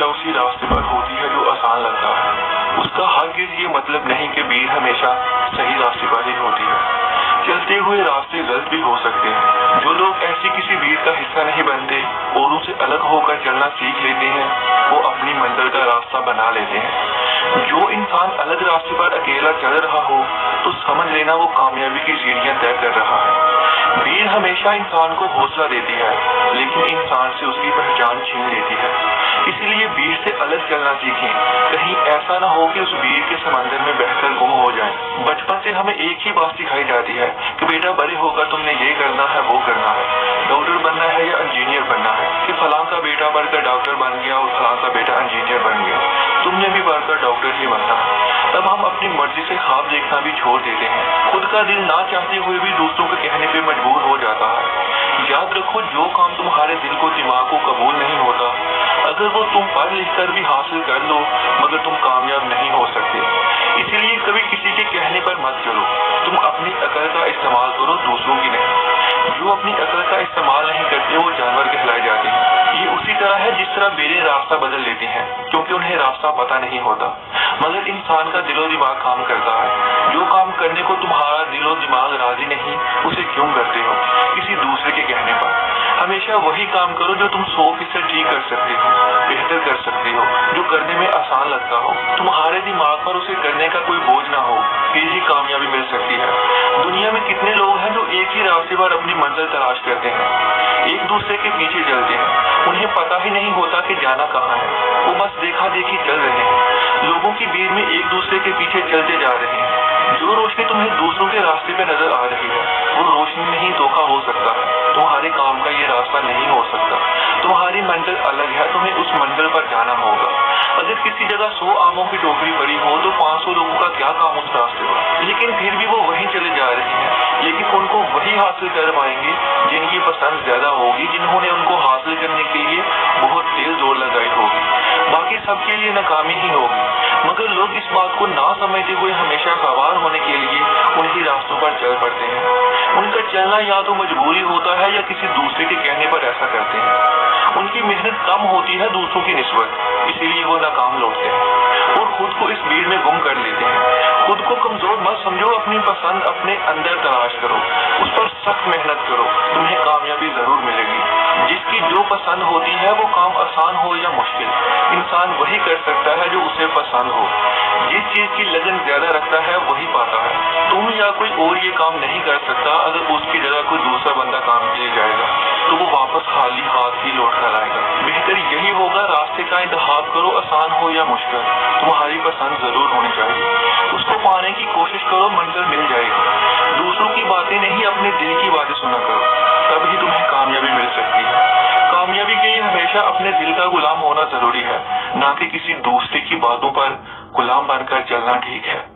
हमेशा उसी रास्ते पर होती है जो आसान लगता है। उसका हरगिज ये मतलब नहीं कि भीड़ हमेशा सही रास्ते पर ही होती है। चलते हुए रास्ते गलत भी हो सकते हैं। जो लोग ऐसी किसी भीड़ का हिस्सा नहीं बनते और उनसे अलग होकर चलना सीख लेते हैं, वो अपनी मंजिल का रास्ता बना लेते हैं। जो इंसान अलग रास्ते पर अकेला चल रहा हो तो समझ लेना वो कामयाबी की सीढ़ियां तय कर रहा है। भीड़ हमेशा इंसान को हौसला देती है, लेकिन इंसान से उसकी पहचान छीन लेती है। इसीलिए भीड़ से अलग चलना सीखें। कहीं ऐसा ना हो कि उस भीड़ के समंदर में बहकर गुम हो जाएं। बचपन से हमें एक ही बात सिखाई जाती है कि बेटा बड़े होकर तुमने ये करना है, वो करना है, डॉक्टर बनना है या इंजीनियर बनना है। कि फलां का बेटा बढ़कर डॉक्टर बन गया और फलां का बेटा इंजीनियर बन गया, तुमने भी बढ़कर डॉक्टर ही बनना है। तब हम अपनी मर्जी से ख्वाब देखना भी छोड़ देते हैं। खुद का दिल ना चाहते हुए भी दूसरों के कहने पे मजबूर हो जाता है। याद रखो, जो काम तुम्हारे दिल को दिमाग को कबूल नहीं होता, अगर वो तुम पढ़ लिख कर भी हासिल कर लो, मगर तुम कामयाब नहीं हो सकते। इसीलिए कभी किसी के कहने पर मत चलो। तुम अपनी अकल का इस्तेमाल करो, दूसरों की नहीं। जो अपनी अकल का इस्तेमाल नहीं करते वो जानवर कहलाए जाते हैं। ये उसी तरह है जिस तरह बेलें रास्ता बदल लेती हैं, क्योंकि उन्हें रास्ता पता नहीं होता। मगर इंसान का दिलो दिमाग काम करता है। जो काम करने को तुम्हारा दिलो दिमाग राजी नहीं, उसे क्यों करते हो किसी दूसरे के कहने पर। हमेशा वही काम करो जो तुम 100% ठीक कर सकते हो, बेहतर कर सकते हो, जो करने में आसान लगता हो। तुम्हारे दिमाग पर उसे करने का कोई बोझ ना हो, फिर ही कामयाबी मिल सकती है। दुनिया में कितने लोग हैं जो एक ही रास्ते पर अपनी मंजिल तलाश करते हैं, एक दूसरे के पीछे चलते हैं। उन्हें पता ही नहीं होता कि जाना कहाँ है, वो बस देखा देखी चल रहे हैं। लोगों की भीड़ में एक दूसरे के पीछे चलते जा रहे हैं। जो रोशनी तुम्हें दूसरों के रास्ते पे नजर आ रही है, वो रोशनी में ही धोखा हो सकता है। तुम्हारे काम का ये रास्ता नहीं हो सकता। तुम्हारी मंजिल अलग है, तुम्हें उस मंजिल पर जाना होगा। अगर किसी जगह 100 आमों की टोकरी पड़ी हो तो 500 लोगों का क्या काम उस रास्ते पर, लेकिन फिर भी वो वहीं चले जा रहे हैं। लेकिन उनको वही हासिल कर पाएंगे जिनकी पसंद ज्यादा होगी, जिन्होंने उनको हासिल करने के लिए बहुत तेज जोर लगाई होगी। बाकी सबके लिए नाकामी ही होगी। मगर लोग इस बात को ना समझते हुए हमेशा सवार होने के लिए उन्हीं रास्तों पर चल पड़ते हैं। उनका चलना या तो मजबूरी होता है या किसी दूसरे के कहने पर ऐसा करते हैं। उनकी मेहनत कम होती है दूसरों की निस्बत, इसीलिए वो नाकाम लौटते हैं और खुद को इस भीड़ में गुम कर लेते हैं। खुद को कमजोर मत समझो, अपनी पसंद अपने अंदर तलाश करो, उस पर सख्त मेहनत करो, तुम्हें कामयाबी जरूर मिलेगी। जिसकी जो पसंद होती है वो काम आसान हो या मुश्किल, इंसान वही कर सकता है जो उसे पसंद हो। जिस चीज की लगन ज्यादा रखता है वही पाता है। तुम या कोई और ये काम नहीं कर सकता। अगर उसकी जगह कोई दूसरा बंदा काम के लिए जाएगा तो वो वापस खाली हाथ ही लौट कर आएगा। बेहतर यही होगा, रास्ते का इंतखाब करो, आसान हो या मुश्किल, तुम्हारी पसंद जरूर होनी चाहिए। उसको पाने की कोशिश करो, मंजिल मिल जाएगी। दूसरों की बातें नहीं, अपने दिल की बातें सुना करो, तभी तुम्हें कामयाबी मिल सकती है। कामयाबी के लिए हमेशा अपने दिल का गुलाम होना जरूरी है, ना कि किसी दूसरे की बातों पर गुलाम बनकर चलना ठीक है।